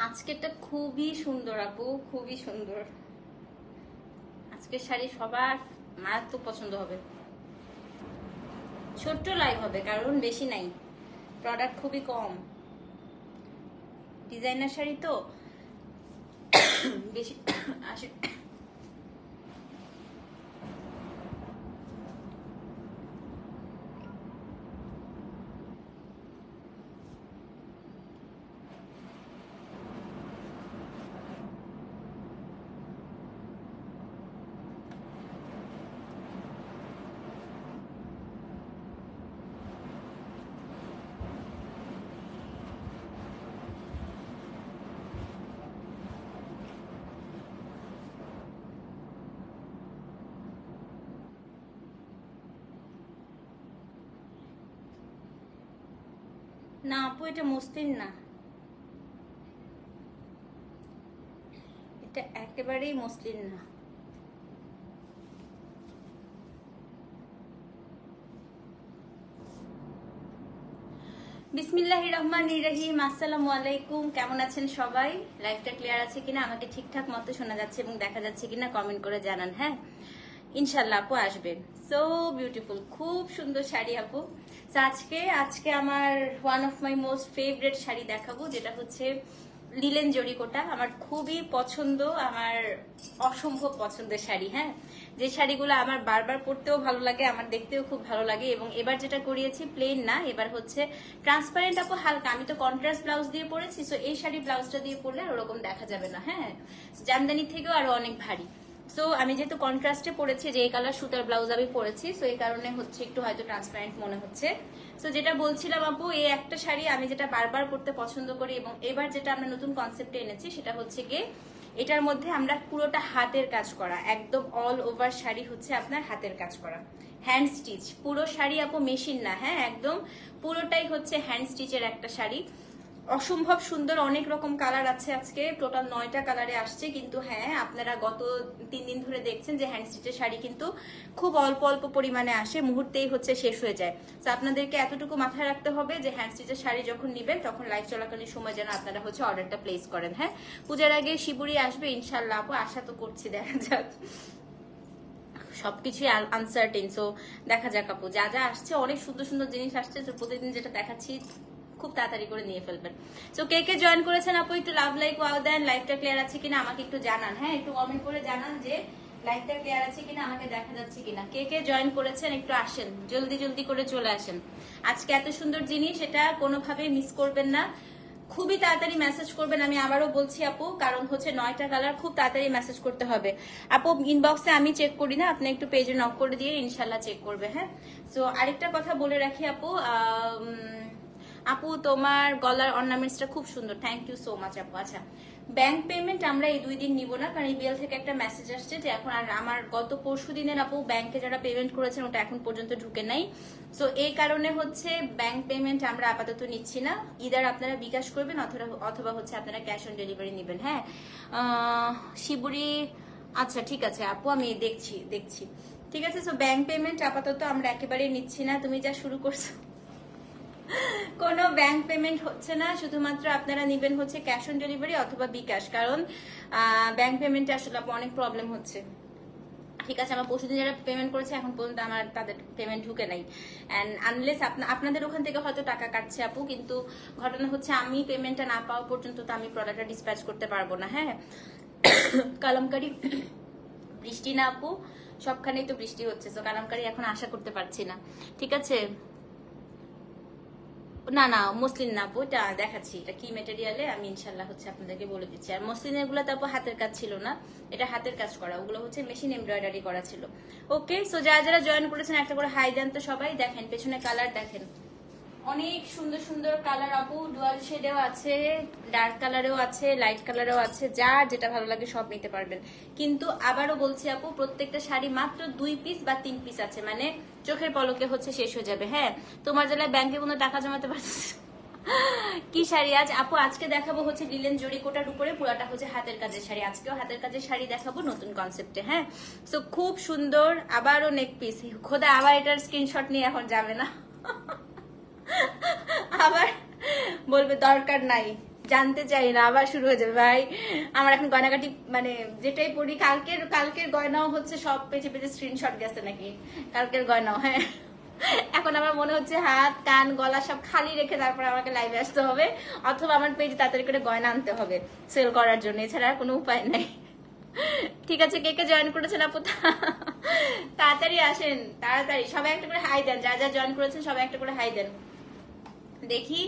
আজকেরটা খুবই সুন্দর আপু, খুবই সুন্দর। আজকের শাড়ি সবার মারাত্মক পছন্দ হবে। ছোট্ট লাইভ হবে কারণ বেশি নাই, প্রোডাক্ট খুবই কম। ডিজাইনার শাড়ি তো বেশি আসে। না আপু, এটা মসলিন না, এটা একেবারেই মসলিন না। বিসমিল্লাহির রহমানির রহিম। আসসালামু আলাইকুম, কেমন আছেন সবাই? লাইভটা ক্লিয়ার আছে কিনা, আমাকে ঠিকঠাক মতো শোনা যাচ্ছে এবং দেখা যাচ্ছে কিনা কমেন্ট করে জানান। হ্যাঁ, ইনশাল্লাহ আপু আসবেন। সো বিউটিফুল, খুব সুন্দর শাড়ি আপু। আজকে আমার one of my most favourite sari দেখাবো, যেটা হচ্ছে লিলেন জরিকোটা। আমার খুবই পছন্দ, আমার অসম্ভব পছন্দের শাড়ি। হ্যাঁ, যে শাড়িগুলো আমার বারবার পরতেও ভালো লাগে, আমার দেখতেও খুব ভালো লাগে। এবং এবার যেটা করিয়েছি প্লেন না, এবার হচ্ছে ট্রান্সপারেন্ট আপু, হালকা। আমি তো কন্ট্রাস্ট ব্লাউজ দিয়ে পরেছি, সো এই শাড়ি ব্লাউজটা দিয়ে পরলে আর ওরকম দেখা যাবে না। হ্যাঁ, জামদানি থেকেও আরো অনেক ভারী। সো আমি যেহেতু কন্ট্রাস্টে পরেছি, যে এই কালার সুতার ব্লাউজ আমি পরেছি, সো এই কারণে হচ্ছে একটু হয়তো ট্রান্সপারেন্ট মনে হচ্ছে। সো যেটা বলছিলাম আপু, এই একটা শাড়ি আমি যেটা বারবার পরতে পছন্দ করি, এবং এবার যেটা আমরা নতুন কনসেপ্টে এনেছি সেটা হচ্ছে গিয়ে এটার মধ্যে আমরা পুরোটা হাতের কাজ করা, একদম অল ওভার শাড়ি হচ্ছে আপনার হাতের কাজ করা, হ্যান্ড স্টিচ পুরো শাড়ি আপু, মেশিন না। হ্যাঁ, একদম পুরোটাই হচ্ছে হ্যান্ড স্টিচের একটা শাড়ি। অসম্ভব সুন্দর, অনেক রকম কালার আছে। আজকে টোটাল 9টা কালারে আসছে। কিন্তু হ্যাঁ, আপনারা গত 3 দিন ধরে দেখছেন যে হ্যান্ড স্টিচের শাড়ি কিন্তু খুব অল্প অল্প পরিমাণে আসে, মুহূর্তেই হচ্ছে শেষ হয়ে যায়। তো আপনাদেরকে এতটুকু মাথায় রাখতে হবে যে হ্যান্ড স্টিচের শাড়ি যখন নেবেন তখন লাইভ চলাকালীন সময় যেন আপনারা হচ্ছে অর্ডারটা প্লেস করেন। হ্যাঁ, পূজার আগে শিবুরি আসবে ইনশাল্লাহ আপু, আশা তো করছি, দেখা যাক, সবকিছুই আনসার্টেন। সো দেখা যাক আপু, যা যা আসছে অনেক সুন্দর সুন্দর জিনিস আসছে, তো প্রতিদিন যেটা দেখাচ্ছি খুব তাড়াতাড়ি করে নিয়ে ফেলবেন। সো কে কে জয়েন করেছেন আপু, একটু লাভ লাইক ওয়াও দেন। লাইভটা ক্লিয়ার আছে কিনা আমাকে একটু জানান। হ্যাঁ, একটু কমেন্ট করে জানান যে লাইভটা ক্লিয়ার আছে কিনা, আমাকে দেখা যাচ্ছে কিনা। কে কে জয়েন করেছেন একটু আসেন, জলদি জলদি করে চলে আসেন। আজকে এত সুন্দর জিনিস, এটা কোনোভাবেই মিস করবেন না। খুবই তাড়াতাড়ি মেসেজ করবেন, আমি আবারও বলছি আপু, কারণ হচ্ছে 9টা কালার, খুব তাড়াতাড়ি মেসেজ করতে হবে আপু। ইনবক্সে আমি চেক করি না, আপনি একটু পেজে নক করে দিয়ে ইনশাল্লাহ চেক করবে। হ্যাঁ, সো আরেকটা কথা বলে রাখি আপু, আপু তোমার গলার অর্নামেন্টসটা খুব সুন্দর, থ্যাংক ইউ সো মাচ আপু। আচ্ছা, ব্যাংক পেমেন্ট আমরা এই 2 দিন নিব না, কারণ ইবিএল থেকে একটা মেসেজ আসছে যে এখন, আর আমার গত পরশু দিনের আপু ব্যাংকে যারা পেমেন্ট করেছেন ওটা এখন পর্যন্ত ঢুকে নাই। সো এই কারণে হচ্ছে ব্যাংক পেমেন্ট আমরা আপাতত নিচ্ছি না। ইদার আপনারা বিকাশ করবেন অথবা হচ্ছে আপনারা ক্যাশ অন ডেলিভারি নেবেন। হ্যাঁ, শিবুরি, আচ্ছা ঠিক আছে আপু, আমি দেখছি ঠিক আছে। সো ব্যাংক পেমেন্ট আপাতত আমরা একেবারেই নিচ্ছি না। তুমি যা শুরু করছো, কোনো ব্যাংক পেমেন্ট হচ্ছে না, শুধুমাত্র আপনারা নেবেন হচ্ছে ক্যাশ অন ডেলিভারি অথবা বিকাশ, কারণ ব্যাংক পেমেন্টে আসলে অনেক প্রবলেম হচ্ছে। ঠিক আছে, আমার পরশুদিন যারা পেমেন্ট করেছে এখন পর্যন্ত আমার তাদের পেমেন্ট ঢুকে নাই। অ্যান্ড আনলেস আপনাদের ওখান থেকে হয়তো টাকা কাটছে আপু, কিন্তু ঘটনা হচ্ছে আমি পেমেন্টটা না পাওয়া পর্যন্ত তো আমি প্রোডাক্টটা ডিসপ্যাচ করতে পারবো না। হ্যাঁ, কালামকারি বৃষ্টি না আপু, সবখানেই তো বৃষ্টি হচ্ছে, তো কালামকারি এখন আশা করতে পারছি না। ঠিক আছে, না না মসলিন না আপু, এটা দেখাচ্ছি এটা কি মেটেরিয়ালে, আমি ইনশাল্লাহ হচ্ছে আপনাদেরকে বলে দিচ্ছি। আর মসলিনের গুলো তো আপু হাতের কাজ ছিল না, এটা হাতের কাজ করা, ওগুলো হচ্ছে মেশিন এমব্রয়ডারি করা ছিল। ওকে, সো যারা যারা জয়েন করেছেন একটা করে হাই দেন তো সবাই। দেখেন পেছনে কালার দেখেন, অনেক সুন্দর সুন্দর কালার আপু, ডুয়াল শেডেও আছে, ডার্ক কালারেও আছে, লাইট কালারেও আছে, যার যেটা ভালো লাগে সব নিতে পারবেন। কিন্তু আবারও বলছি আপু, প্রত্যেকটা শাড়ি মাত্র 2 পিস বা 3 পিস আছে, মানে চোখের পলকে হচ্ছে শেষ হয়ে যাবে। হ্যাঁ, তোমার জেলায় ব্যাংকে কোনো টাকা জমাতে পারছিস কি শাড়ি আজ আপু, আজকে দেখাবো হচ্ছে লিলেন জরিকোটার উপরে পুরাটা হচ্ছে হাতের কাজের শাড়ি। আজকেও হাতের কাজের শাড়ি দেখাবো নতুন কনসেপ্টে। হ্যাঁ, সো খুব সুন্দর, আবারও নেক পিস। খোদা আবার এটার স্ক্রিনশট নিয়ে এখন যাবে না, আবার বলবে দরকার নাই, জানতে চাই না, আবার শুরু হয়ে যাবে ভাই। আমার এখন গয়নাকাটি মানে যেটাই পড়ি, কালকের গয়নাও হচ্ছে সব পেছে পেছে স্ক্রিনশট গেছে নাকি, কালকের গয়নাও। হ্যাঁ, এখন আমার মনে হচ্ছে হাত কান গলা সব খালি রেখে তারপর আমাকে লাইভে আসতে হবে, অথবা আমার পেজে তাড়াতাড়ি করে গয়না আনতে হবে সেল করার জন্য, এছাড়া আর কোনো উপায় নাই। ঠিক আছে, কে কে জয়েন করেছেন আপু তাড়াতাড়ি আসেন, তাড়াতাড়ি সবাই একটা করে হাই দেন, যারা জয়েন করেছেন সবাই একটা করে হাই দেন, দেখি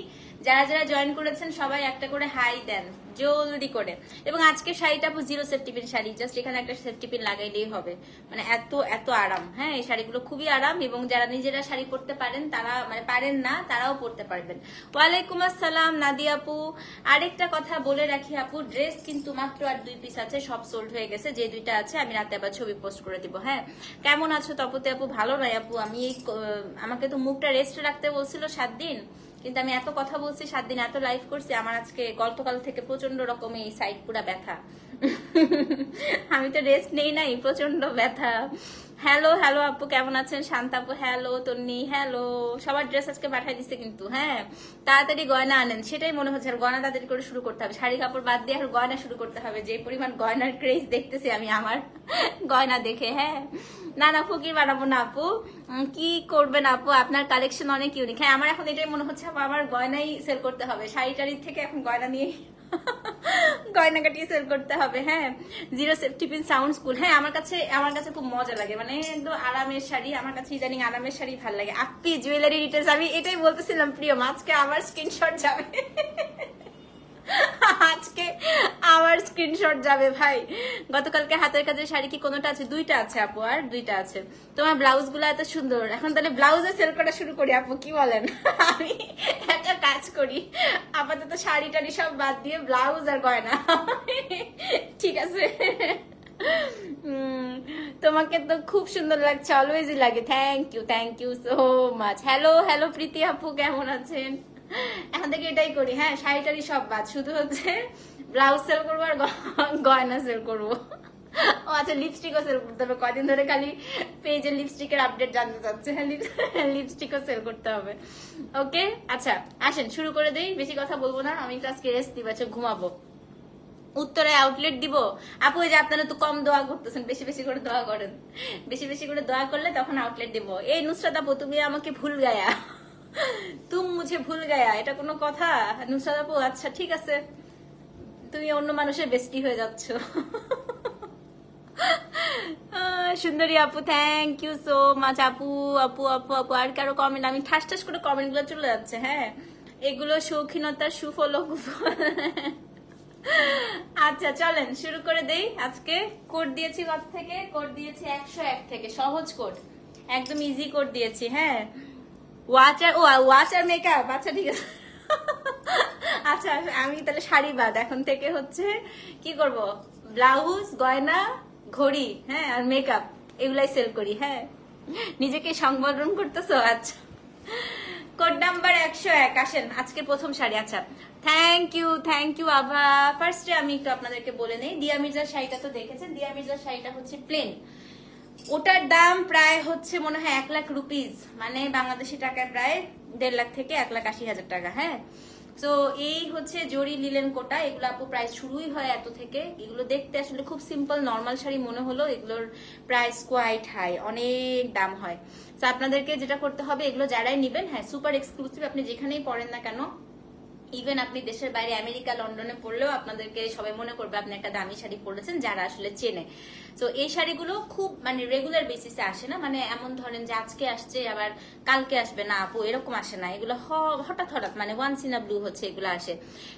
যারা যারা জয়েন করেছেন সবাই একটা করে হাই দেন জলদি করে। এবং আজকে শাড়িটা zero safety pin sari, just এখানে একটা সেফটি পিন লাগাইলেই হবে, মানে এত এত আরাম। হ্যাঁ, এই শাড়িগুলো খুবই আরাম, এবং যারা নিজেরা শাড়ি পরতে পারেন তারা, মানে পারেন না তারাও পরতে পারবেন। ওয়ালাইকুম আসসালাম নাদিয়া আপু। আরেকটা কথা বলে রাখি আপু, ড্রেস কিন্তু মাত্র আর 2 পিস আছে, সব সোল্ড হয়ে গেছে। যে 2টা আছে আমি রাতে আবার ছবি পোস্ট করে দিব। হ্যাঁ, কেমন আছো তপতে আপু? ভালো নয় আপু, আমি আমাকে তো মুখটা রেস্ট রাখতে বলছিল 7 দিন, কিন্তু আমি এত কথা বলছি 7 দিন, এত লাইভ করছি, আমার আজকে গল্পকাল থেকে প্রচন্ড রকম এই সাইড পুরা ব্যথা। আমি তো রেস্ট নেই নাই, প্রচন্ড ব্যথা। হ্যালো হ্যালো আপু, কেমন আছেন? শান্তা আপু হ্যালো, তন্নি হ্যালো। সবার ড্রেস আজকে পাঠাই দিচ্ছে কিন্তু। হ্যাঁ, তাড়াতাড়ি গয়না আনেন, সেটাই মনে হচ্ছে। আর গয়না তাড়াতাড়ি করে শুরু করতে হবে, শাড়ি কাপড় বাদ দিয়ে আর গয়না শুরু করতে হবে। যে পরিমাণ গয়নার ক্রেজ দেখতেছি আমি আমার গয়না দেখে। হ্যাঁ, না না ফকির বানাবো না আপু, কি করবেন আপু, আপনার কালেকশন অনেক ইউনিক। হ্যাঁ, আমার এখন এটাই মনে হচ্ছে আমার গয়নাই সেল করতে হবে, শাড়ি টাড়ির থেকে এখন গয়না নিয়ে গয়নাকাটি সেল করতে হবে। হ্যাঁ, zero safety pin sound school. হ্যাঁ, আমার কাছে খুব মজা লাগে, মানে একদম আরামের শাড়ি, আমার কাছে ইদানিং আরামের শাড়ি ভালো লাগে। আপনি জুয়েলারি ডিটেলস, আমি এটাই বলতেছিলাম প্রিয়, আজকে আমার স্ক্রিনশট যাবে আজকে আমার স্ক্রিনশট যাবে ভাই। গতকালকে হাতের কাজের শাড়ি কি কোনোটা আছে? 2টা আছে আপু, আর 2টা আছে। তোমার ব্লাউজ গুলো এত সুন্দর, এখন তাহলে ব্লাউজে সেল করা শুরু করি আপু, কি বলেন? আমি একটা কাজ করি, আপাতত শাড়ি টাড়ি সব বাদ দিয়ে ব্লাউজ আর গয়না। ঠিক আছে, তোমাকে তো খুব সুন্দর লাগছে, অলওয়েজই লাগে। Thank you so much. Hello hello Preeti আপু, কেমন আছেন? এখন থেকে এটাই করি। হ্যাঁ, শাড়ি টাড়ি সব বাদ, শুধু হচ্ছে ব্লাউজ সেল করবো আর গয়না সেল করবো। ও আচ্ছা, লিপস্টিকও সেল করতে হবে, কয়দিন ধরে খালি পেজে লিপস্টিকের আপডেট জানতে চাচ্ছে। হ্যাঁ, লিপস্টিকও সেল করতে হবে। ওকে, আচ্ছা আসেন শুরু করে দেই, বেশি কথা বলবো না, আমি তো আজকে রেস্ট দিব, ঘুমাবো। উত্তরে আউটলেট দিব আপু, এই যে আপনারা তো কম দোয়া করতেছেন, বেশি বেশি করে দোয়া করেন, বেশি বেশি করে দোয়া করলে তখন আউটলেট দিব। এই নুসরাত আপু, তুমি আমাকে ভুল গায়া, তুম মুঝে ভুল গায়া, এটা কোনো কথা নুসরাত আপু? আচ্ছা ঠিক আছে, তুমি অন্য মানুষের বেস্টি হয়ে যাচ্ছ। সুন্দরী আপু, থ্যাংক ইউ সো মাচ আপু আপু আপু আপু। আর কারো কমেন্ট, আমি ঠাস ঠাস করে কমেন্ট গুলো চলে যাচ্ছে। হ্যাঁ, এগুলো শৌখিনতার সুফল। আচ্ছা চলেন শুরু করে দেই। আজকে কোড দিয়েছি কত থেকে? কোড দিয়েছি 101 থেকে, সহজ কোড, একদম ইজি কোড দিয়েছি। হ্যাঁ, ওয়াচ আর মেকআপ। আচ্ছা ঠিক আছে। আচ্ছা, আমি তাহলে শাড়ি বাদ, এখন থেকে হচ্ছে কি করব, ব্লাউজ, গয়না, ঘড়ি, হ্যাঁ আর মেকআপ, এগুলাই সেল করি। হ্যাঁ, নিজেকে সংবর্ধন করতেছো? আচ্ছা, কোড নাম্বার 101। আসেন আজকে প্রথম শাড়ি। আচ্ছা, থ্যাংক ইউ আভা। ফার্স্টে আমি একটু আপনাদেরকে বলে নেই, দিয়া মির্জার শাড়িটা তো দেখেছেন। দিয়া মির্জার শাড়িটা হচ্ছে প্লেন, ওটার দাম প্রায় হচ্ছে মনে হয় 1 লাখ রুপিস, মানে বাংলাদেশি টাকায় প্রায় 1.5 লাখ থেকে 1,80,000 টাকা। হ্যাঁ, তো এই হচ্ছে জরি লিলেন কোটা, এগুলো আপু প্রাইস শুরুই হয় এত থেকে। এগুলো দেখতে আসলে খুব সিম্পল নর্মাল শাড়ি মনে হলো, এগুলোর প্রাইস কোয়াইট হাই, অনেক দাম হয়। তো আপনাদেরকে যেটা করতে হবে, এগুলো যারাই নিবেন, হ্যাঁ সুপার এক্সক্লুসিভ, আপনি যেখানেই পড়েন না কেন, ইভেন আপনি দেশের বাইরে আমেরিকা লন্ডনে পড়লেও আপনাদেরকে সবাই মনে করবে আপনি একটা দামি শাড়ি পরেছেন, যারা আসলে চেনে। তো এই শাড়িগুলো খুব মানে রেগুলার বেসিসে আসে না, মানে এমন ধরেন যে আজকে আসছে আবার কালকে আসবে না আপু, এরকম আসে না। এগুলো হঠাৎ হঠাৎ মানে ওয়ান্স ইন আ ব্লু হচ্ছে এগুলো আসে।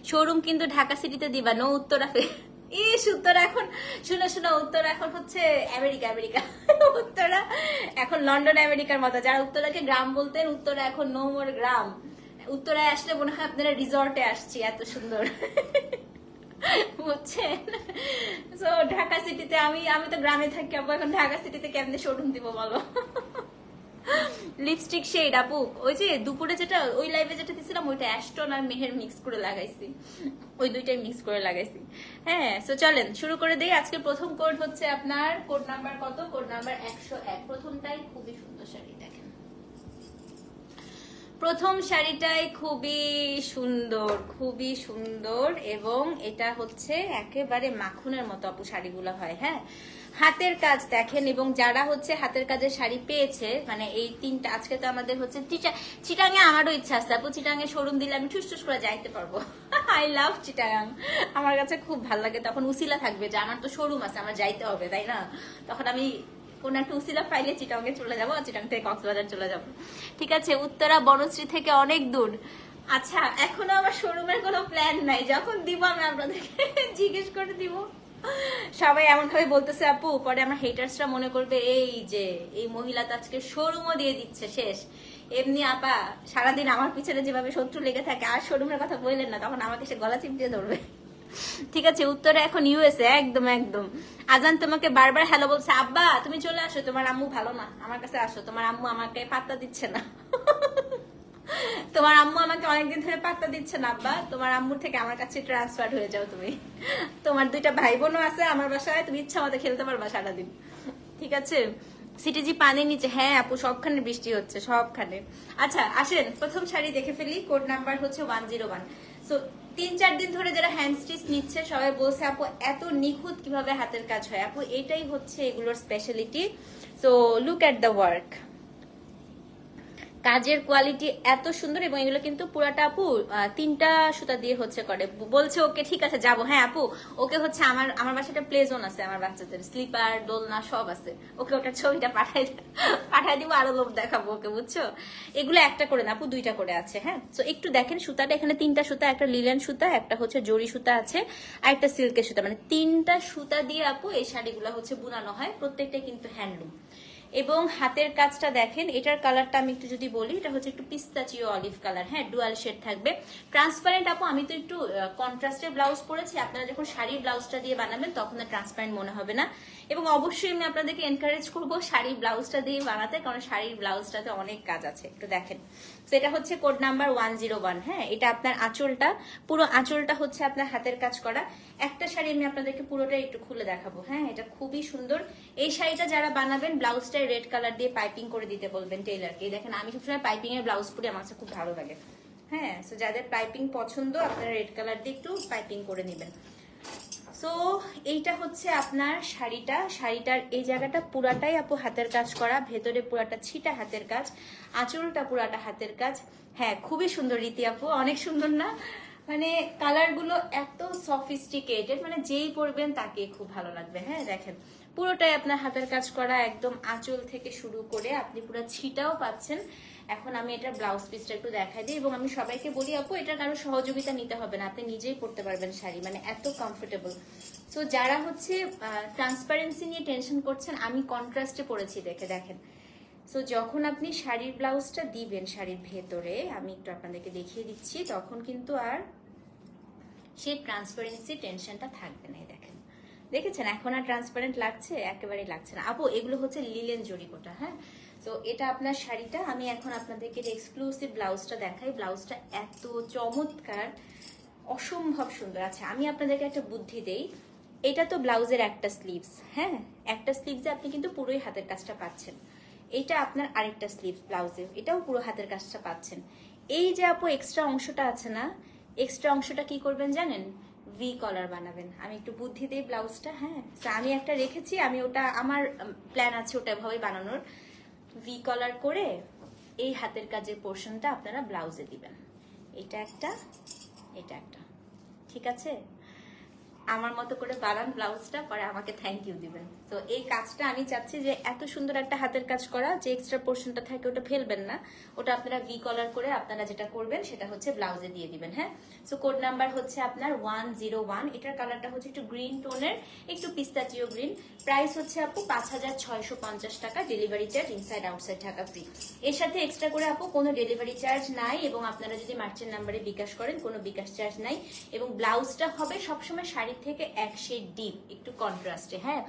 শোরুম কিন্তু ঢাকা সিটিতে দিবা, নো উত্তরা। উত্তরা এখন শুনো উত্তরা এখন হচ্ছে আমেরিকা, উত্তরা এখন লন্ডন আমেরিকার মতো। যারা উত্তরাকে গ্রাম বলতেন, উত্তরা এখন নো মোর গ্রাম। উত্তরায় আসলে মনে হয় আপনারা রিসর্টে আসছি, এত সুন্দর বুঝছেন। তো ঢাকা সিটিতে আমি তো গ্রামে থাকি আপু, এখন ঢাকা সিটিতে কেমনে শোরুম দিব বলো। লিপস্টিক শেড আপু, ওই যে দুপুরে যেটা ওই লাইভে যেটা দিছিলাম, ওইটা অ্যাস্টন আর মেহের মিক্স করে লাগাইছি, ওই দুইটাই মিক্স করে লাগাইছি। হ্যাঁ, তো চলেন শুরু করে দেই। আজকে প্রথম কোড হচ্ছে আপনার কোড নাম্বার কত? Code number 101। প্রথমটাই খুবই সুন্দর শাড়ি, দেখেন প্রথম শাড়িটাই খুবই সুন্দর, খুবই সুন্দর, এবং এটা হচ্ছে একেবারে মাখনের মতো আপু শাড়িগুলো হয়। হ্যাঁ, হাতের কাজ দেখেন, এবং যারা হচ্ছে হাতের কাজের শাড়ি পেয়েছে, মানে এই তিনটা, আজকে তো আমাদের হচ্ছে চিটাঙে, আমারও ইচ্ছা আছে আপু চিটাঙে শোরুম দিলে আমি ঠুস ঠুস করে যাইতে পারবো। আই লাভ চিটাগাং, আমার কাছে খুব ভালো লাগে। তখন উসিলা থাকবে যে আমার তো শোরুম আছে, আমার যাইতে হবে, তাই না? তখন আমি কোন একটা উসিলা পাইলে চিটাঙে চলে যাবো, আর চিটাং থেকে কক্সবাজার চলে যাবো। ঠিক আছে, উত্তরা বনশ্রী থেকে অনেক দূর। আচ্ছা, এখনো আমার শোরুমের কোনো প্ল্যান নাই, যখন দিব আমি আপনাদেরকে জিজ্ঞেস করে দিব। সবাই এমন ভাবে বলতেছে আপু, পরে আমার হেটার্সরা মনে করবে এই যে এই মহিলা তো আজকে শোরুমও দিয়ে দিচ্ছে, শেষ। এমনি আপা সারাদিন আমার পিছনে যেভাবে শত্রু লেগে থাকে, আর শোরুমের কথা বললেন না, তখন আমাকে সে গলা চিপ দিয়ে ধরবে। ঠিক আছে, উত্তরে এখন ইউএসএ, একদম একদম। আজান তোমাকে বারবার হ্যালো বলছে, আব্বা তুমি চলে আসো, তোমার আম্মু ভালো না, আমার কাছে আসো, তোমার আম্মু আমাকে পাত্তা দিচ্ছে না। তোমার আম্মু আমাকে অনেকদিন ধরে পাত্তা দিচ্ছে না আব্বা, তোমার আম্মুর থেকে আমার কাছে ট্রান্সফার হয়ে যাও তুমি। তোমার দুইটা ভাই বোনও আছে আমার বাসায়, তুমি ইচ্ছা মতো খেলতে পারবা সারাদিন। ঠিক আছে, সিটিজি পানির নিচে, হ্যাঁ আপু সবখানে বৃষ্টি হচ্ছে, সবখানে। আচ্ছা আসেন প্রথম শাড়ি দেখে ফেলি, কোড নাম্বার হচ্ছে 101। সো 3-4 দিন ধরে যারা হ্যান্ড স্টিচ নিচ্ছে সবাই বলছে আপু এত নিখুঁত কিভাবে হাতের কাজ হয়। আপু এটাই হচ্ছে এগুলোর speciality. So look at the work, কাজের কোয়ালিটি এত সুন্দর, এবং এগুলো কিন্তু পুরাটা আপু 3টা সুতা দিয়ে হচ্ছে করে। বলছে ওকে ঠিক আছে যাবো, হ্যাঁ আপু ওকে হচ্ছে আমার বাসাটা প্লে জোন আছে, আমার বাচ্চাদের স্লিপার দোলনা সব আছে, ওকে ওটার ছবিটা পাঠাই দিব, আরো লোক দেখাবো ওকে, বুঝছো? এগুলো একটা করে না আপু, 2টা করে আছে। হ্যাঁ, তো একটু দেখেন সুতাটা, এখানে 3টা সুতা, একটা লিলেন সুতা, একটা হচ্ছে জরি সুতা আছে, আর একটা সিল্কের সুতা, মানে 3টা সুতা দিয়ে আপু এই শাড়িগুলো হচ্ছে বুনানো হয়, প্রত্যেকটাই কিন্তু হ্যান্ডলুম। এবং হাতের কাজটা দেখেন, এটার কালারটা আমি একটু যদি বলি, এটা হচ্ছে একটু পিস্তাচিও অলিভ কালার। হ্যাঁ, ডুয়াল শেড থাকবে, ট্রান্সপারেন্ট আপু। আমি তো একটু কন্ট্রাস্টের ব্লাউজ পরেছি, আপনারা যখন শাড়ির ব্লাউজটা দিয়ে বানাবেন তখন আর ট্রান্সপারেন্ট মনে হবে না। এবং অবশ্যই আমি আপনাদেরকে এনকারেজ করবো শাড়ির ব্লাউজটা দিয়ে বানাতে, কারণ শাড়ির ব্লাউজটাতে অনেক কাজ আছে। একটু দেখেন, সেটা হচ্ছে কোড নাম্বার 101। হ্যাঁ, এটা আপনার আঁচলটা, পুরো আঁচলটা হচ্ছে আপনার হাতের কাজ করা। একটা শাড়ি আমি আপনাদেরকে পুরোটা একটু খুলে দেখাবো। হ্যাঁ, এটা খুবই সুন্দর। এই শাড়িটা যারা বানাবেন ব্লাউজটা রেড কালার দিয়ে পাইপিং করে দিতে বলবেন টেইলারকে। দেখেন আমি সবসময় পাইপিং এর ব্লাউজ পরে, আমার কাছে খুব ভালো লাগে। হ্যাঁ, সো যাদের পাইপিং পছন্দ আপনারা রেড কালার দিয়ে একটু পাইপিং করে নেবেন। সো এইটা হচ্ছে আপনার শাড়িটার এই জায়গাটা পুরাটাই আপু হাতের কাজ করা, ভেতরে পুরাটা ছিটা হাতের কাজ, আঁচলটা পুরাটা হাতের কাজ। হ্যাঁ, খুবই সুন্দর রীতি আপু, অনেক সুন্দর না? মানে কালার গুলো এত সফিস্টিকেটেড, মানে যেই পরবেন তাকে খুব ভালো লাগবে। হ্যাঁ দেখেন, পুরোটাই আপনার হাতের কাজ করা, একদম আঁচল থেকে শুরু করে আপনি পুরো ছিটাও পাচ্ছেন। এখন আমি এটা ব্লাউজ পিসটা একটু দেখাই দিই, এবং আমি সবাইকে বলি আপু এটা কারো সহযোগিতা নিতে হবে না, আপনি নিজেই পরতে পারবেন শাড়ি, মানে এত কমফোর্টেবল। সো যারা হচ্ছে ট্রান্সপারেন্সি নিয়ে টেনশন করছেন, আমি কন্ট্রাস্টে পরেছি দেখে দেখেন। সো যখন আপনি শাড়ির ব্লাউজটা দিবেন শাড়ির ভেতরে, আমি একটু আপনাদেরকে দেখিয়ে দিচ্ছি, তখন কিন্তু আর সেই ট্রান্সপারেন্সি টেনশনটা থাকবে না। দেখেন, দেখেছেন এখন আর ট্রান্সপারেন্ট লাগছে? একেবারেই লাগছে না আপু। এগুলো হচ্ছে লিলেন জরিকোটা। হ্যাঁ, তো এটা আপনার শাড়িটা। আমি এখন আপনাদেরকে এক্সক্লুসিভ ব্লাউজটা দেখাই। ব্লাউজটা এত চমৎকার, অসম্ভব সুন্দর। আচ্ছা আমি আপনাদেরকে একটা বুদ্ধি দেই, এটা তো ব্লাউজের একটা স্লিভস। হ্যাঁ, একটা স্লিভসে আপনি কিন্তু পুরোই হাতের কাজটা পাচ্ছেন। এইটা আপনার আরেকটা স্লিভস ব্লাউজে, এটাও পুরো হাতের কাজটা পাচ্ছেন। এই যে আপু এক্সট্রা অংশটা আছে না, এক্সট্রা অংশটা কি করবেন জানেন? ভি কলার বানাবেন। আমি একটু বুদ্ধি দিই ব্লাউজটা। হ্যাঁ, আমি একটা রেখেছি, আমি ওটা আমার প্ল্যান আছে ওটা ভাবে বানানোর। ভি কলার করে এই হাতের কাজের পোর্শনটা আপনারা ব্লাউজে দিবেন। এটা একটা, এটা একটা, ঠিক আছে? আমার মতো করে বানান ব্লাউজটা, পরে আমাকে থ্যাংক ইউ দিবেন। তো এই কাজটা আমি চাচ্ছি যে এত সুন্দর একটা হাতের কাজ করা, যে এক্সট্রা পোর্শনটা থাকে ওটা ফেলবেন না, ওটা আপনারা ভি কলার করে আপনারা যেটা করবেন সেটা হচ্ছে ব্লাউজে দিয়ে দিবেন। হ্যাঁ, সো কোড নাম্বার হচ্ছে আপনার 101। এটার কালারটা হচ্ছে একটু গ্রিন টোনের, একটু পিস্তাচিও গ্রিন। প্রাইস হচ্ছে আপু 5650 টাকা, delivery charge inside outside Dhaka free. এর সাথে এক্সট্রা করে আপু কোনো ডেলিভারি চার্জ নাই, এবং আপনারা যদি মার্চেন্ট নাম্বারে বিকাশ করেন কোনো বিকাশ চার্জ নাই। এবং ব্লাউজটা হবে সবসময় শাড়ি থেকে এক শেড ডিপ, একটু কন্ট্রাস্টে। হ্যাঁ,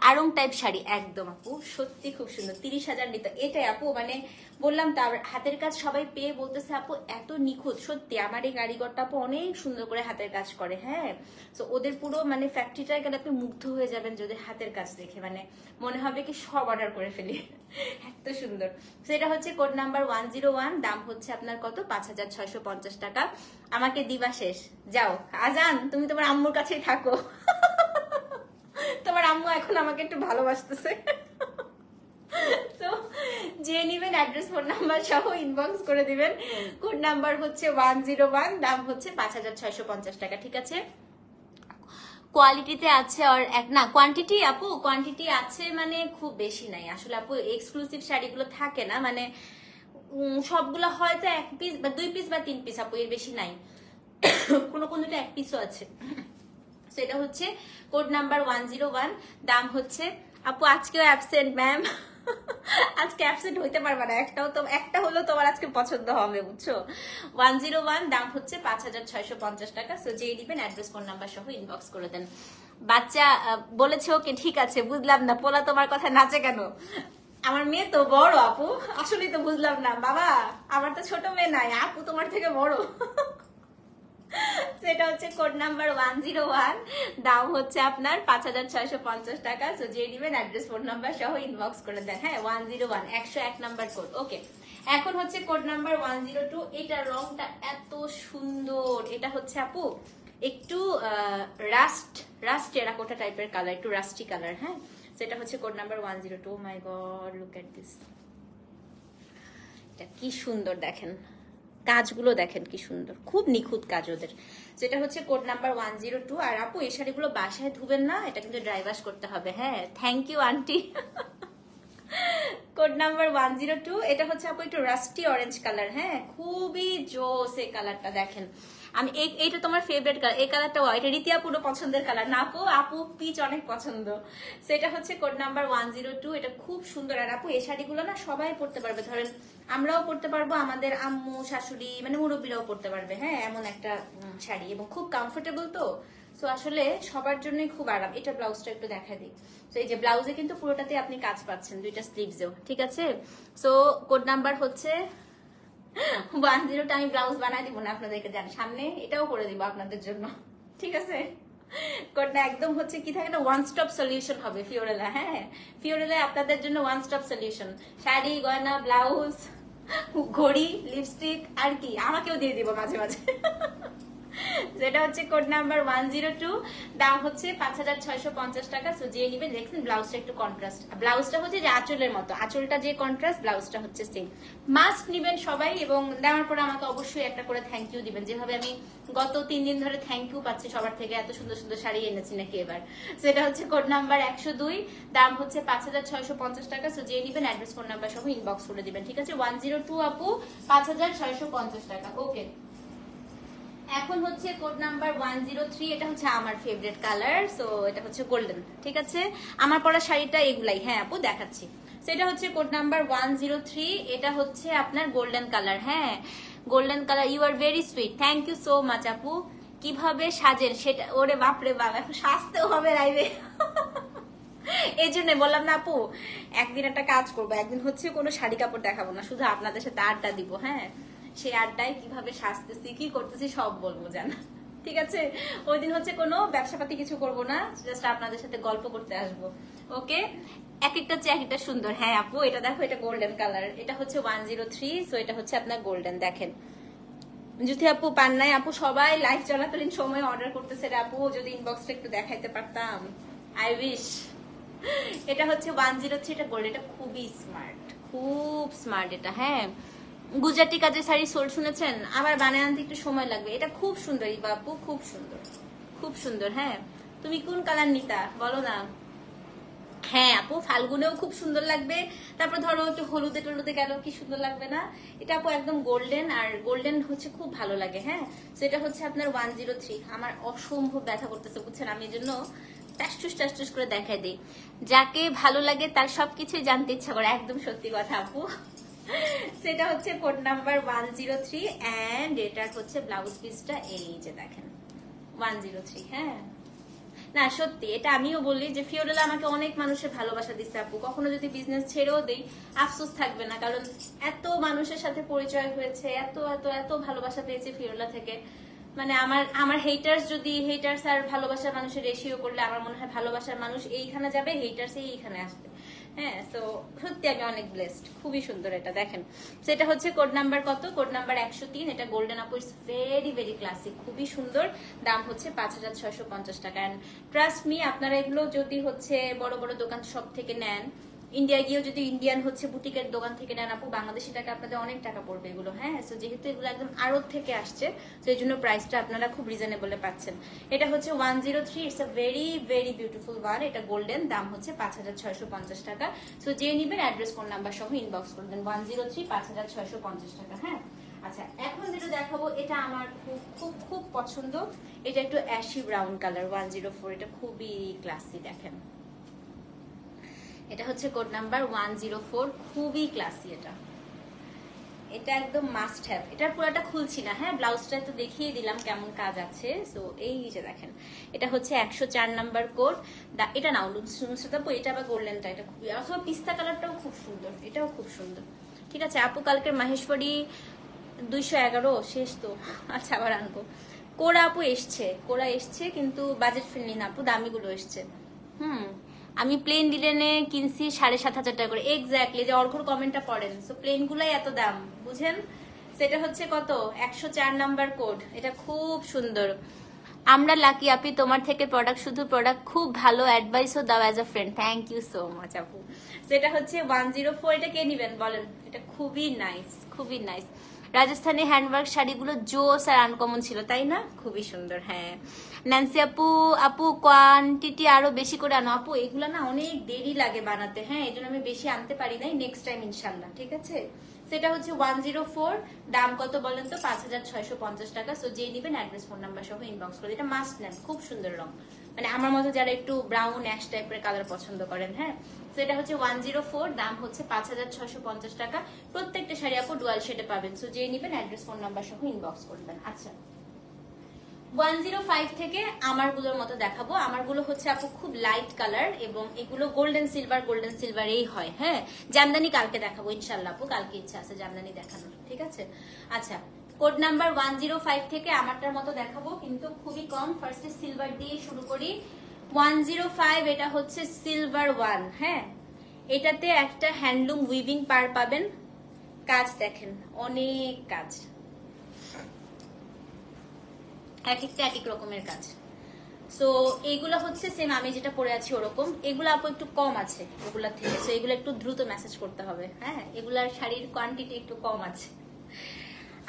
আড়ং টাইপ শাড়ি একদম আপু, সত্যি খুব সুন্দর। 30,000 নিত এটাই আপু, মানে বললাম তার হাতের কাজ সবাই পেয়ে বলতেছে আপু এত নিখুঁত। সত্যি আমার এই কারিগরটা আপু অনেক সুন্দর করে হাতের কাজ করে। হ্যাঁ, তো ওদের পুরো মানে ফ্যাক্টরিটায় গেলে আপনি মুগ্ধ হয়ে যাবেন যদি হাতের কাজ দেখে, মানে মনে হবে কি সব অর্ডার করে ফেলি, এত সুন্দর। সেটা হচ্ছে কোড নাম্বার 101, দাম হচ্ছে আপনার কত, 5,650 টাকা। আমাকে দিবা শেষ, যাও আজান তুমি তোমার আম্মুর কাছেই থাকো। তোমার আম্মু এখন আমাকে একটু ভালোবাসতেছে। তো যে নিবেন অ্যাড্রেস ফোন নাম্বার সহ ইনবক্স করে দিবেন। কোড নাম্বার হচ্ছে 101, দাম হচ্ছে 5,650 টাকা। ঠিক আছে, কোয়ালিটিতে আছে আর এক না কোয়ান্টিটি আপু, কোয়ান্টিটি আছে মানে খুব বেশি নাই আসলে আপু। এক্সক্লুসিভ শাড়িগুলো থাকে না, মানে সবগুলো হয়তো 1 পিস বা 2 পিস বা 3 পিস আপু, এর বেশি নাই। কোনো কোনোটা 1 পিসও আছে। সেটা হচ্ছে কোড নাম্বার 101, দাম হচ্ছে আপু আজকেও অ্যাবসেন্ট ম্যাম। আজকে অ্যাবসেন্ট হইতে পারবে না, একটা হলো তোমার আজকে পছন্দ হবে, বুঝছো। 101, দাম হচ্ছে 5,650 টাকা। সো যেই দিবেন অ্যাড্রেস ফোন নাম্বার সহ ইনবক্স করে দেন। বাচ্চা বলেছে ওকে, ঠিক আছে, বুঝলাম না পোলা তোমার কথা নাচে কেন। আমার মেয়ে তো বড় আপু, আসলেই তো বুঝলাম না বাবা, আমার তো ছোট মেয়ে নাই, আপু তোমার থেকে বড়। সেটা হচ্ছে কোড নাম্বার 101, দাম হচ্ছে আপনার 5,650 টাকা। সো যে দিবেন অ্যাড্রেস ফোন নাম্বার সহ ইনবক্স করে দেন। হ্যাঁ, 101 101 নাম্বার কোড। ওকে, এখন হচ্ছে কোড নাম্বার 102। এটা রংটা এত সুন্দর, এটা হচ্ছে আপু একটু রাস্ট টেরাকোটা টাইপের কালার, একটু রাস্টি কালার। হ্যাঁ, সেটা হচ্ছে code number 102। My god, look at this, এটা কি সুন্দর দেখেন, কাজগুলো দেখেন কি সুন্দর, খুব নিখুঁত কাজ ওদের। যেটা হচ্ছে কোড নাম্বার 102। আর আপু এই শাড়িগুলো বাসায় ধুবেন না, এটা কিন্তু ড্রাই ওয়াশ করতে হবে। হ্যাঁ, thank you aunty. Code number 102, এটা হচ্ছে আপু একটু রাস্টি অরেঞ্জ কালার। হ্যাঁ, খুবই জোস এই কালারটা দেখেন। আমি এইটা তোমার ফেভারিট কালার, এই কালারটা এটা রীতি আপুর পছন্দের কালার না আপু, আপু পিচ অনেক পছন্দ। সেটা হচ্ছে কোড নাম্বার 102, এটা খুব সুন্দর। আর আপু এই শাড়িগুলো না সবাই পরতে পারবে, ধরেন আমরাও পরতে পারবো, আমাদের আম্মু শাশুড়ি মানে মুরব্বীরাও পরতে পারবে। হ্যাঁ, এমন একটা শাড়ি, এবং খুব কমফোর্টেবল। তো সো আসলে সবার জন্যই খুব আরাম। এটা ব্লাউজটা একটু দেখা দিই। তো এই যে ব্লাউজে কিন্তু পুরোটাতে আপনি কাজ পাচ্ছেন, দুইটা স্লিভসেও। ঠিক আছে, সো কোড নাম্বার হচ্ছে 102। আমি ব্লাউজ বানাই দিব না আপনাদেরকে, জান সামনে এটাও করে দিব আপনাদের জন্য। ঠিক আছে, কোডটা একদম হচ্ছে কি থাকে না, ওয়ান স্টপ সলিউশন হবে ফিওরেলা। হ্যাঁ, ফিওরেলা আপনাদের জন্য ওয়ান স্টপ সলিউশন, শাড়ি, গয়না, ব্লাউজ, ঘড়ি, লিপস্টিক, আর কি আমাকেও দিয়ে দিব মাঝে মাঝে। যেটা হচ্ছে কোড নাম্বার 102, দাম হচ্ছে 5,650 টাকা। সো যে নিবেন, দেখছেন ব্লাউজটা একটু কন্ট্রাস্ট, ব্লাউজটা হচ্ছে যে আঁচলের মতো, আঁচলটা যে কন্ট্রাস্ট, ব্লাউজটা হচ্ছে সেম। মাস্ট নিবেন সবাই, এবং দেওয়ার পরে আমাকে অবশ্যই একটা করে থ্যাংক ইউ দিবেন, যেভাবে আমি গত 3 দিন ধরে থ্যাংক ইউ পাচ্ছি সবার থেকে, এত সুন্দর সুন্দর শাড়ি এনেছি নাকি এবার। সেটা হচ্ছে কোড নাম্বার 102, দাম হচ্ছে 5,650 টাকা। সো যে নিবেন অ্যাড্রেস ফোন নাম্বার সহ ইনবক্স করে দিবেন। ঠিক আছে, 102 আপু, 5,650 টাকা। ওকে, এখন হচ্ছে কোড নাম্বার 103। এটা হচ্ছে আমার ফেভারিট কালার। সো এটা হচ্ছে গোল্ডেন। ঠিক আছে, আমার পরা শাড়িটা এগুলাই। হ্যাঁ আপু দেখাচ্ছি। সেটা হচ্ছে কোড নাম্বার 103। এটা হচ্ছে আপনার গোল্ডেন কালার। হ্যাঁ, golden colour. You are very sweet, thank you so much আপু। কিভাবে সাজেন সেটা, ওরে বাপরে বাপ, এখন সাজতেও হবে লাইভে। এই জন্য বললাম না আপু, একদিন একটা কাজ করবো, একদিন হচ্ছে কোনো শাড়ি কাপড় দেখাবো না, শুধু আপনাদের সাথে আড্ডা দিব। হ্যাঁ, সেই আড্ডায় কিভাবে সাজতেছি, কি করতেছি সব বলবো, জানা। ঠিক আছে, ওই দিন হচ্ছে কোনো ব্যবসাপাতি কিছু করবো না, জাস্ট আপনাদের সাথে গল্প করতে আসবো। ওকে, এক একটা হচ্ছে এক একটা সুন্দর। হ্যাঁ আপু, এটা দেখো, এটা গোল্ডেন কালার, এটা হচ্ছে 103। সো এটা হচ্ছে আপনার গোল্ডেন। দেখেন, যদি আপু পান নাই, আপু সবাই লাইভ চলাকালীন সময় অর্ডার করতেছে রে আপু, যদি ইনবক্সটা একটু দেখাইতে পারতাম, আই উইশ। এটা হচ্ছে 103, এটা গোল্ড, এটা খুবই স্মার্ট, খুব স্মার্ট এটা। হ্যাঁ, গুজরাটি কাজের শাড়ি সোল শুনেছেন, আবার বানায় আনতে একটু সময় লাগবে। এটা খুব সুন্দর বাপু, খুব সুন্দর, খুব সুন্দর। হ্যাঁ, তুমি কোন কালার নিতা বলো না। হ্যাঁ আপু, ফাল্গুনেও খুব সুন্দর লাগবে, তারপর ধরো একটু হলুদে টলুদে গেল, কি সুন্দর লাগবে না। এটা আপু একদম গোল্ডেন, আর গোল্ডেন হচ্ছে খুব ভালো লাগে। হ্যাঁ, সেটা হচ্ছে আপনার 103। আমার অসম্ভব ব্যথা করতেছে বুঝছেন, আমি এই জন্য টাস্টুস টাস্টুস করে দেখাই দিই। যাকে ভালো লাগে তার সবকিছুই জানতে ইচ্ছা করে, একদম সত্যি কথা আপু। সেটা হচ্ছে কোড নাম্বার 103, এন্ড এটার হচ্ছে ব্লাউজ পিসটা এই যে দেখেন 103। হ্যাঁ, না সত্যি এটা আমিও বলি যে ফিওরেলা আমাকে অনেক মানুষের ভালোবাসা দিচ্ছে আপু, কখনো যদি বিজনেস ছেড়েও দেই আফসোস থাকবে না, কারণ এত মানুষের সাথে পরিচয় হয়েছে, এত এত এত ভালোবাসা পেয়েছে ফিওরেলা থেকে। মানে আমার হেটার্স আর ভালোবাসার মানুষের রেশিও করলে আমার মনে হয় ভালোবাসার মানুষ এইখানে যাবে, হেটার্স এইখানে আসবে। হ্যাঁ, তো সত্যি আমি অনেক ব্লেসড। খুবই সুন্দর এটা দেখেন। সেটা হচ্ছে কোড নাম্বার কত? Code number 103। এটা গোল্ডেন আপু, ইটস ভেরি ভেরি ক্লাসিক, খুবই সুন্দর। দাম হচ্ছে 5650 টাকা। এন্ড ট্রাস্ট মি, আপনারা এগুলো যদি হচ্ছে বড় বড় দোকান সব থেকে নেন, ইন্ডিয়া গিয়েও যদি ইন্ডিয়ান হচ্ছে বুটিকের দোকান থেকে নেন আপু, বাংলাদেশি টাকা আপনাদের অনেক টাকা পড়বে এগুলো। হ্যাঁ, সো যেহেতু এগুলো একদম আড়ত থেকে আসছে, তো এই জন্য প্রাইসটা আপনারা খুব রিজনেবলে পাচ্ছেন। এটা হচ্ছে 103, it's a very very beautiful one. এটা গোল্ডেন, দাম হচ্ছে 5650 টাকা। সো যে নিবেন অ্যাড্রেস ফোন নাম্বার সহ ইনবক্স করবেন। 103, 5650 টাকা। হ্যাঁ, আচ্ছা এখন যেটা দেখাবো এটা আমার খুব খুব খুব পছন্দ। এটা একটু অ্যাশি ব্রাউন কালার, 104। এটা খুবই ক্লাসি দেখেন। এটা হচ্ছে কোড নাম্বার 104, খুবই ক্লাসি। এটা একদম মাস্ট হ্যাভ। এটার পুরোটা খুলছি না, হ্যাঁ, ব্লাউজটা তো দেখিয়ে দিলাম কেমন কাজ আছে। সো এই যে দেখেন, এটা হচ্ছে 104 নাম্বার কোড। এটা নাও নুসরাত, এটা আবার গোল্ডেনটা, এটা খুবই, অথবা পিস্তা কালারটাও খুব সুন্দর, এটাও খুব সুন্দর। ঠিক আছে আপু, কালকের মাহেশ্বরী 211 শেষ তো, আচ্ছা আবার আনবো। কোরা আপু এসছে কিন্তু বাজেট ফ্রেন্ডলি না আপু, দামিগুলো এসছে। আমি প্লেন ডিলেনে কিনছি 7500 টাকা করে। এক্স্যাক্টলি, যে অর্ঘর কমেন্টটা পড়েন, সো প্লেন গুলাই এত দাম, বুঝেন। সেটা হচ্ছে কত? 104 নাম্বার কোড। এটা খুব সুন্দর। আমরা লাকি আপি, তোমার থেকে প্রোডাক্ট, শুধু প্রোডাক্ট, খুব ভালো অ্যাডভাইসও দাও as a friend. Thank you so much আপু। সেটা হচ্ছে 104। এটা কে নিবেন বলেন? এটা খুবই নাইস, খুবই নাইস। রাজস্থানী হ্যান্ডওয়ার্ক শাড়িগুলো জোস আর আনকমন ছিল, তাই না? খুবই সুন্দর। হ্যাঁ ন্যান্সি আপু কোয়ান্টিটি আরো বেশি করে আনো আপু, এগুলো না অনেক দেরি লাগে বানাতে। হ্যাঁ, এই জন্য আমি বেশি আনতে পারি নাই, নেক্সট টাইম ইনশাল্লাহ। ঠিক আছে, সেটা হচ্ছে 104। দাম কত বলেন তো? 5650 টাকা। সো যে নিবেন অ্যাড্রেস ফোন নাম্বার সহ ইনবক্স করে। এটা মাস্ট নেন, খুব সুন্দর রং। মানে আমার মতো যারা একটু ব্রাউন অ্যাশ টাইপের কালার পছন্দ করেন। হ্যাঁ, সেটা হচ্ছে 104, দাম হচ্ছে 5650 টাকা। প্রত্যেকটা শাড়ি আপু ডুয়াল শেডে পাবেন। সো যে নিবেন অ্যাড্রেস ফোন নাম্বার সহ ইনবক্স করবেন। আচ্ছা, 105 থেকে আমারগুলোর মতো দেখাবো। আমারগুলো হচ্ছে আপু খুব লাইট কালার, এবং এগুলো গোল্ডেন সিলভারেই হয়। হ্যাঁ, জামদানি কালকে দেখাবো ইনশাল্লাহ আপু, কালকে ইচ্ছা আছে জামদানি দেখানোর। ঠিক আছে, আচ্ছা কোড নাম্বার 105 থেকে আমারটার মতো দেখাবো, কিন্তু খুবই কম। ফার্স্টে সিলভার দিয়ে শুরু করি। 105, এটা হচ্ছে সিলভার 1। হ্যাঁ, এটাতে একটা হ্যান্ডলুম উইভিং পার পাবেন। কাজ দেখেন, অনেক কাজ, এক একটা এক এক রকমের কাজ। সো এইগুলো হচ্ছে সেম আমি যেটা পরে আছি ওরকম। এগুলো আপু একটু কম আছে ওগুলা থেকে, সো এগুলো একটু দ্রুত মেসেজ করতে হবে। হ্যাঁ, এগুলার শাড়ির কোয়ান্টিটি একটু কম আছে।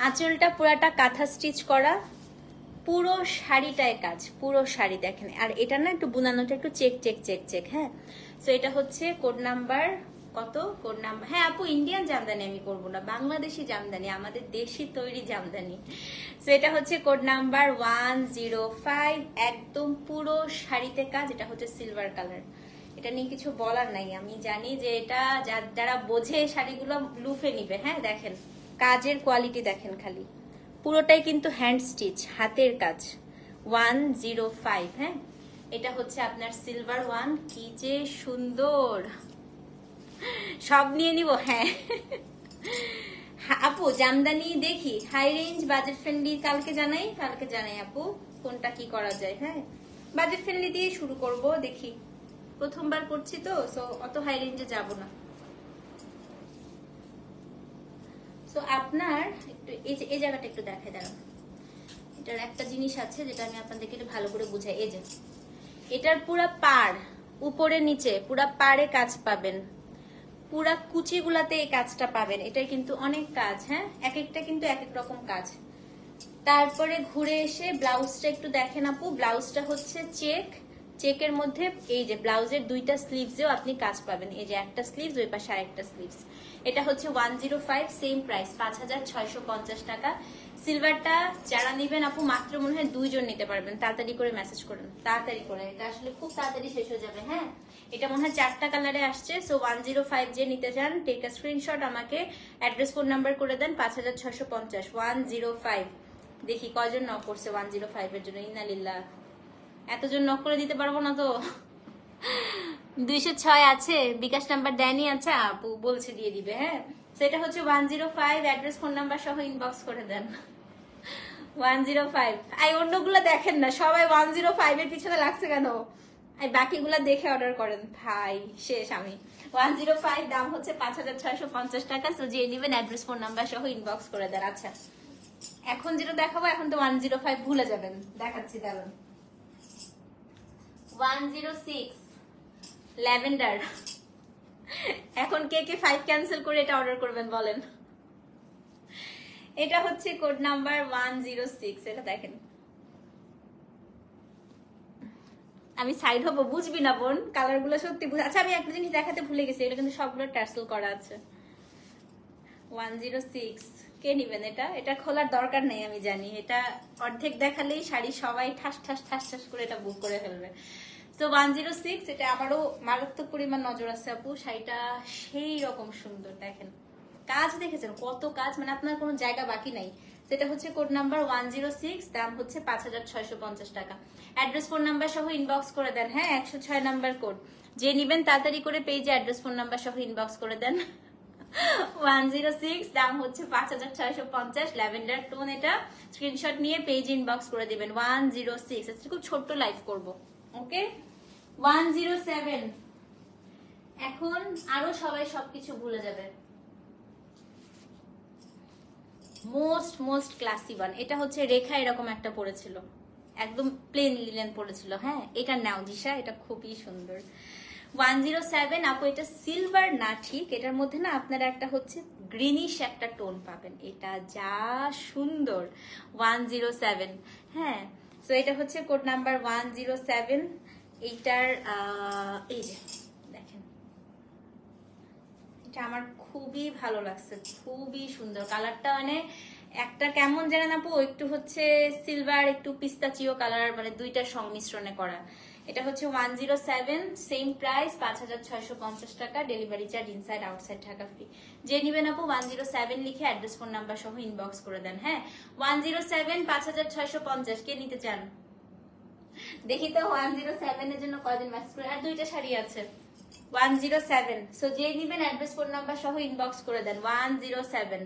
আঁচলটা পুরাটা কাঁথা স্টিচ করা, পুরো শাড়িটায় কাজ, পুরো শাড়ি দেখেন। আর এটা না একটু বুনানোটা একটু চেক চেক চেক চেক। হ্যাঁ, সো এটা হচ্ছে কোড নাম্বার কত? কোড নাম্বার, হ্যাঁ আপু ইন্ডিয়ান জামদানি আমি করবো না, বাংলাদেশি জামদানি, আমাদের দেশি তৈরি জামদানি। সো এটা হচ্ছে কোড নাম্বার 105, একদম পুরো শাড়িতে কাজ। এটা হচ্ছে সিলভার কালার। এটা নিয়ে কিছু বলার নাই, আমি জানি যে এটা যারা বোঝে শাড়িগুলো লুফে নিবে। হ্যাঁ দেখেন কাজের কোয়ালিটি দেখেন, খালি পুরোটাই কিন্তু হ্যান্ড স্টিচ, হাতের কাজ। 105। হ্যাঁ, এটা হচ্ছে আপনার সিলভার 1। কি যে সুন্দর, সব নিয়ে নিব। হ্যাঁ আপু জামদানি দেখি, হাই রেঞ্জ বাজেট ফ্রেন্ডলি, কালকে জানাই আপু কোনটা কি করা যায়। হ্যাঁ, বাজেট ফ্রেন্ডলি দিয়ে শুরু করব, দেখি প্রথমবার করছি তো, সো অত হাই রেঞ্জে যাব না। সো আপনার একটু এই জায়গাটা একটু দেখায় দাঁড়ান। এটার একটা জিনিস আছে যেটা আমি আপনাদেরকে একটু ভালো করে বুঝাই। এই যে এটার পুরা পাড়, উপরে নিচে পুরা পাড়ে কাজ পাবেন, পুরা কুচিগুলাতে এই কাজটা পাবেন। এটাই কিন্তু অনেক কাজ। হ্যাঁ, এক একটা কিন্তু এক এক রকম কাজ। তারপরে ঘুরে এসে ব্লাউজটা একটু দেখেন আপু। ব্লাউজটা হচ্ছে চেকের মধ্যে এই যে ব্লাউজের দুইটা স্লিভসেও আপনি কাজ পাবেন। এই যে একটা স্লিভস, ওই পাশে আরেকটা স্লিভস। এটা হচ্ছে 105, সেম প্রাইস 5650 টাকা। সিলভারটা যারা নিবেন আপু মাত্র মনে হয় 2 জন নিতে পারবেন। তাড়াতাড়ি করে মেসেজ করুন, তাড়াতাড়ি করে, এটা আসলে খুব তাড়াতাড়ি শেষ হয়ে যাবে। হ্যাঁ, এটা মনে হয় 4টা কালারে আসছে। সো 105 যে নিতে চান, টেক আ স্ক্রিনশট, আমাকে অ্যাড্রেস ফোন নাম্বার করে দেন। 5650, 105। দেখি কয়জন নক করছে 105 এর জন্য। ইন্নালিল্লাহ, এতজন নক করে দিতে পারবো না তো। 206 আছে, বিকাশ নাম্বার দেয়নি। আচ্ছা আপু বলছে দিয়ে দিবে। হ্যাঁ, সেটা হচ্ছে 105, অ্যাড্রেস ফোন নাম্বার সহ ইনবক্স করে দেন। 105। আই অন্যগুলো দেখেন না, সবাই 105 এর পিছনে লাগছে কেন? আই বাকিগুলো দেখে অর্ডার করেন ভাই। শেষ আমি। 105 দাম হচ্ছে 5650 টাকা। সো যে নেবেন অ্যাড্রেস ফোন নাম্বার সহ ইনবক্স করে দেন। আচ্ছা এখন যেটা দেখাবো, এখন তো 105 ভুলে যাবেন, দেখাচ্ছি দাঁড়ান। 106 ল্যাভেন্ডার। এখন কে কে 5 ক্যান্সেল করে এটা অর্ডার করবেন বলেন। এটা হচ্ছে কোড নাম্বার 106। এটা দেখেন, আমি সাইড হবো, বুঝবি না বোন, কালার গুলো সত্যি বুঝ। আচ্ছা আমি একটা জিনিস দেখাতে ভুলে গেছি, এটা কিন্তু সবগুলো টার্সেল করা আছে। 106 কে নিবেন? এটা এটা খোলার দরকার নেই, আমি জানি। এটা অর্ধেক দেখালেই শাড়ি সবাই ঠাস ঠাস ঠাস ঠাস করে এটা বুক করে ফেলবে। তো 106, এটা আবারও মারাত্মক পরিমাণ নজর আছে আপু। শাড়িটা সেই রকম সুন্দর, দেখেন কাজ দেখেছেন কত কাজ, মানে আপনার কোনো জায়গা বাকি নাই। সেটা হচ্ছে কোড নাম্বার 106, দাম হচ্ছে 5650 টাকা। অ্যাড্রেস ফোন নাম্বার সহ ইনবক্স করে দেন। হ্যাঁ 106 নাম্বার কোড। যে নিবেন তাড়াতাড়ি করে পেজে অ্যাড্রেস ফোন নাম্বার সহ ইনবক্স করে দেন। 106 দাম হচ্ছে 5650, ল্যাভেন্ডার টোন। এটা স্ক্রিনশট নিয়ে পেজ ইনবক্স করে দিবেন। 106, আজকে খুব ছোট্ট লাইভ করব। ওকে 107। এখন আরো সবাই সবকিছু ভুলে যাবে। Most most classy one. এটা হচ্ছে রেখা এরকম একটা পড়েছিল, একদম প্লেন লিলেন পড়েছিল। হ্যাঁ এটা নাও দিশা, এটা খুবই সুন্দর। 107 আপু, এটা সিলভার না ঠিক, এটার মধ্যে না আপনারা একটা হচ্ছে গ্রিনিশ একটা টোন পাবেন। এটা যা সুন্দর। 107। হ্যাঁ তো এটা হচ্ছে কোড নাম্বার 107। এইটার এই যে দেখেন, এটা আমার খুবই ভালো লাগছে, খুবই সুন্দর কালারটা। মানে একটা কেমন জানেন আপু, একটু হচ্ছে সিলভার, একটু পিস্তাচিও কালার, মানে দুইটার সংমিশ্রণে করা। এটা হচ্ছে 107, সেম প্রাইস 5650 টাকা। Delivery charge inside outside Dhaka free. যে নিবেন আপু 107 লিখে অ্যাড্রেস ফোন নাম্বার সহ ইনবক্স করে দেন। হ্যাঁ 107 5650 কে নিতে চান দেখি তো। 107 এর জন্য কয়দিন ম্যাক্স করে, আর দুইটা শাড়ি আছে। 107, সো যে নিবেন অ্যাড্রেস ফোন নাম্বার সহ ইনবক্স করে দেন। 107।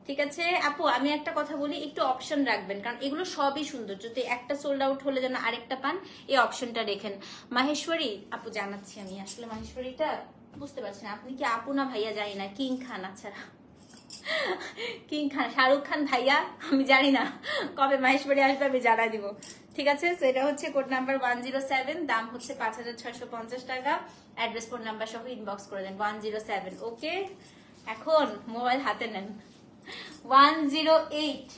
ঠিক আছে আপু, আমি একটা কথা বলি, একটু অপশন রাখবেন, কারণ এগুলো সবই সুন্দর। যদি একটা সোল্ড আউট হলে যেন আরেকটা পান, এই অপশনটা রেখেন। মাহেশ্বরী আপু জানাচ্ছি আমি, আসলে মাহেশ্বরীটা বুঝতে পারছি না, আপনি কি আপু না ভাইয়া জানি না। কিং খান, আচ্ছা কিং খান, শাহরুখ খান ভাইয়া, আমি জানি না কবে মাহেশ্বরী আসবে, আমি জানাই দিব। ঠিক আছে, তো এটা হচ্ছে কোড নাম্বার 107, দাম হচ্ছে 5650 টাকা। অ্যাড্রেস ফোন নাম্বার সহ ইনবক্স করে দেন। 107। ওকে এখন মোবাইল হাতে নেন। 108।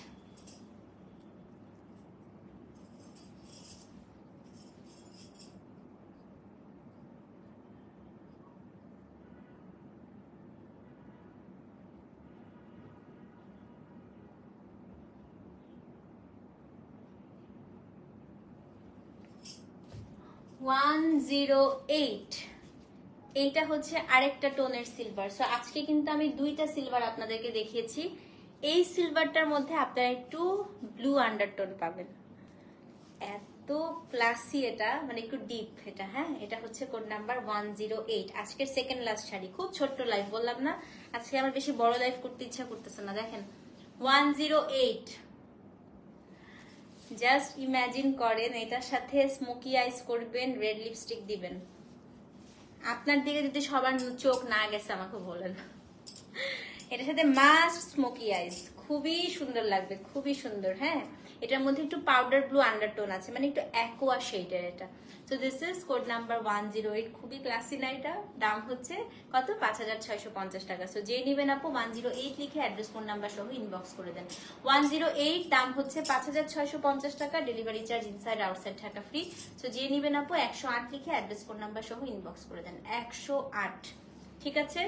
108। এইটা হচ্ছে আরেকটা টোনের সিলভার। সো আজকে কিন্তু আমি দুইটা সিলভার আপনাদেরকে দেখিয়েছি। এই সিলভারটার মধ্যে আপনারা একটু ব্লু আন্ডারটোন পাবেন। এত ক্লাসি এটা, মানে একটু ডিপ এটা। হ্যাঁ এটা হচ্ছে কোড নাম্বার 108। আজকের সেকেন্ড লাস্ট শাড়ি, খুব ছোট্ট লাইভ, বললাম না আজকে আমার বেশি বড় লাইভ করতে ইচ্ছা করতেছে না। দেখেন 108, জাস্ট ইমাজিন করেন এটার সাথে স্মোকি আইস করবেন, রেড লিপস্টিক দিবেন। আপনার দিকে যদি সবার চোখ না গেছে আমাকে বলেন। এটার সাথে মাস্ট স্মোকি আইস, খুবই সুন্দর লাগবে, খুবই সুন্দর। হ্যাঁ এটার মধ্যে একটু পাউডার ব্লু আন্ডারটোন আছে, মানে একটু অ্যাকোয়া শেডের এটা। So this is code number 108। খুবই ক্লাসি না এটা। দাম হচ্ছে কত? 5650 টাকা। সো যে নিবেন আপু 108 লিখে অ্যাড্রেস ফোন নাম্বার সহ ইনবক্স করে দেন। 108 দাম হচ্ছে 5650 টাকা। Delivery charge inside outside Dhaka free. So যে নিবেন আপু 108 লিখে অ্যাড্রেস ফোন নাম্বার সহ ইনবক্স করে দেন। 108। ঠিক আছে,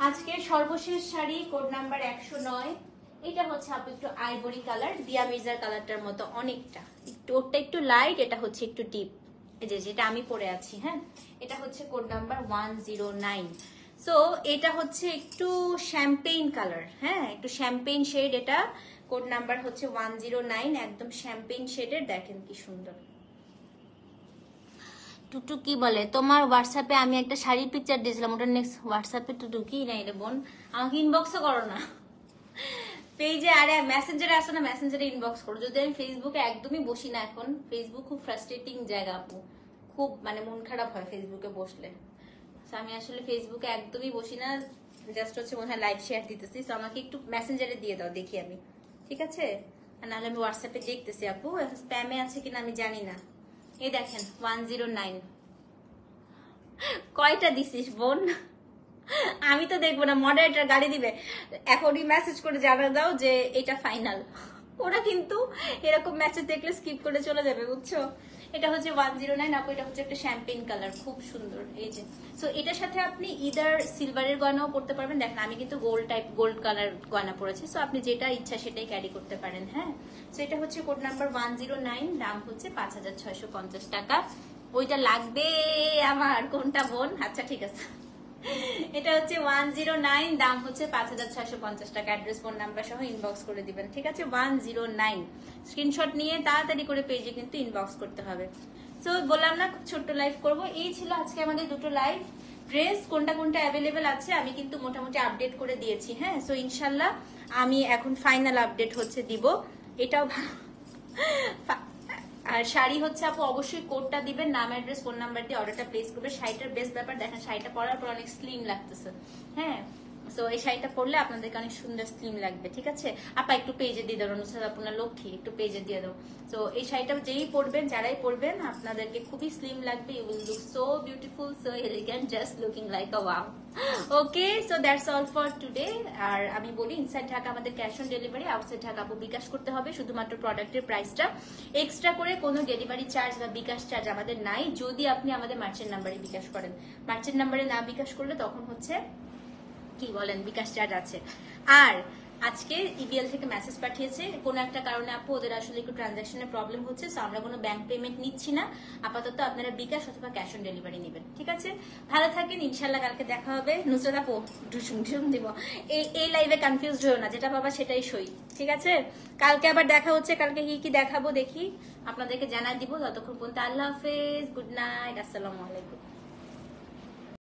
আজকের সর্বশেষ শাড়ি কোড নাম্বার 109। এটা হচ্ছে আপু একটু আইভরি কালার, দিয়া মির্জার কালারটার মতো অনেকটা। একটু ওটা একটু লাইট, এটা হচ্ছে একটু ডিপ। এই যে যেটা আমি পরে আছি। হ্যাঁ এটা হচ্ছে কোড নাম্বার 109। সো এটা হচ্ছে একটু শ্যাম্পেইন কালার। হ্যাঁ একটু শ্যাম্পেইন শেড। এটা কোড নাম্বার হচ্ছে 109, একদম শ্যাম্পেইন শেডের। দেখেন কি সুন্দর, টুটু কি বলে, তোমার হোয়াটসঅ্যাপে আমি একটা শাড়ির পিকচার দিয়েছিলাম, ওটা নেক্সট হোয়াটসঅ্যাপে টুটু কি নাই রে বোন, আমাকে ইনবক্সও করো না পেজে, আরে মেসেঞ্জারে আসো না, মেসেঞ্জারে ইনবক্স করো। যদি আমি ফেসবুকে একদমই বসি না এখন, ফেসবুক খুব ফ্রাস্ট্রেটিং জায়গা আপু, খুব মানে মন খারাপ হয় ফেসবুকে বসলে। তো আমি আসলে ফেসবুকে একদমই বসি না, জাস্ট হচ্ছে মনে হয় লাইভ শেয়ার দিতেছি। তো আমাকে একটু মেসেঞ্জারে দিয়ে দাও, দেখি আমি, ঠিক আছে? আর নাহলে আমি হোয়াটসঅ্যাপে দেখতেছি আপু, স্প্যামে আছে কিনা আমি জানি না। এই দেখেন 109, কয়টা দিছিস বোন? আমি তো দেখবো না, মডারেটর গালি দিবে। এখনই মেসেজ করে জানা দাও যে এটা ফাইনাল। ওরা কিন্তু এরকম মেসেজ দেখলে স্কিপ করে চলে যাবে, বুঝছো? এটা হচ্ছে 109 আপু, এটা হচ্ছে একটা শ্যাম্পেন কালার, খুব সুন্দর। এই যে সো এটার সাথে আপনি ইদার সিলভারের গয়নাও পড়তে পারবেন। দেখেন আমি কিন্তু গোল্ড টাইপ, গোল্ড কালার গয়না পড়েছি। সো আপনি যেটা ইচ্ছা সেটাই ক্যারি করতে পারেন। হ্যাঁ, সো এটা হচ্ছে কোড নাম্বার 109, দাম হচ্ছে 5650 টাকা। ওইটা লাগবে আমার, কোনটা বোন? আচ্ছা ঠিক আছে, এটা হচ্ছে 109, দাম হচ্ছে 5650 টাকা। অ্যাড্রেস ফোন নাম্বার সহ ইনবক্স করে দিবেন, ঠিক আছে? 109 স্ক্রিনশট নিয়ে তাড়াতাড়ি করে পেজে কিন্তু ইনবক্স করতে হবে। সো বললাম না খুব ছোট্ট লাইভ করব। এই ছিল আজকে আমাদের দুটো লাইভ। ড্রেস কোনটা কোনটা অ্যাভেলেবেল আছে আমি কিন্তু মোটামুটি আপডেট করে দিয়েছি। হ্যাঁ, সো ইনশাল্লাহ আমি এখন ফাইনাল আপডেট হচ্ছে দিব। এটাও আর শাড়ি হচ্ছে আপু অবশ্যই কোডটা দিবেন, নাম অ্যাড্রেস ফোন নাম্বার দিয়ে অর্ডারটা প্লেস করবে। শাড়িটার বেস্ট ব্যাপার দেখেন, শাড়িটা পরার পর অনেক স্লিম লাগতেছে। হ্যাঁ, সো এই শাড়িটা পরলে আপনাদেরকে অনেক সুন্দর স্লিম লাগবে, ঠিক আছে? আপা একটু পেজে দিয়ে দেবো, নুসরাত আপনার লক্ষ্মী একটু পেজে দিয়ে দেবো। তো এই শাড়িটা যেই পরবেন, যারাই পরবেন, আপনাদেরকে খুবই স্লিম লাগবে। You will look so beautiful, so elegant, just looking like a wow. Okay, so that's all for today. আর আমি বলি, ইনসাইড ঢাকা আমাদের cash on delivery, outside Dhaka আপু বিকাশ করতে হবে শুধুমাত্র প্রোডাক্টের প্রাইসটা। এক্সট্রা করে কোনো ডেলিভারি চার্জ বা বিকাশ চার্জ আমাদের নাই, যদি আপনি আমাদের মার্চেন্ট নাম্বারে বিকাশ করেন। মার্চেন্ট নাম্বারে না বিকাশ করলে তখন হচ্ছে কি বলেন, বিকাশ চার্জ আছে। আর আজকে ইবিএল থেকে মেসেজ পাঠিয়েছে, কোনো একটা কারণে আপু ওদের আসলে একটু ট্রানজাকশনের প্রবলেম হচ্ছে, সো আমরা কোনো ব্যাংক পেমেন্ট নিচ্ছি না আপাতত, আপনারা বিকাশ অথবা ক্যাশ অন ডেলিভারি নেবেন, ঠিক আছে? ভালো থাকেন, ইনশাল্লাহ কালকে দেখা হবে। নুসরাত আপু ঢুসুম ঢুসুম দিব, এই লাইভে কনফিউজ হয়েও না, যেটা বাবা সেটাই সই, ঠিক আছে? কালকে আবার দেখা হচ্ছে, কালকে কি কি দেখাবো দেখি আপনাদেরকে জানাই দিব। ততক্ষণ পর্যন্ত আল্লাহ হাফেজ, গুড নাইট, আসসালামু আলাইকুম।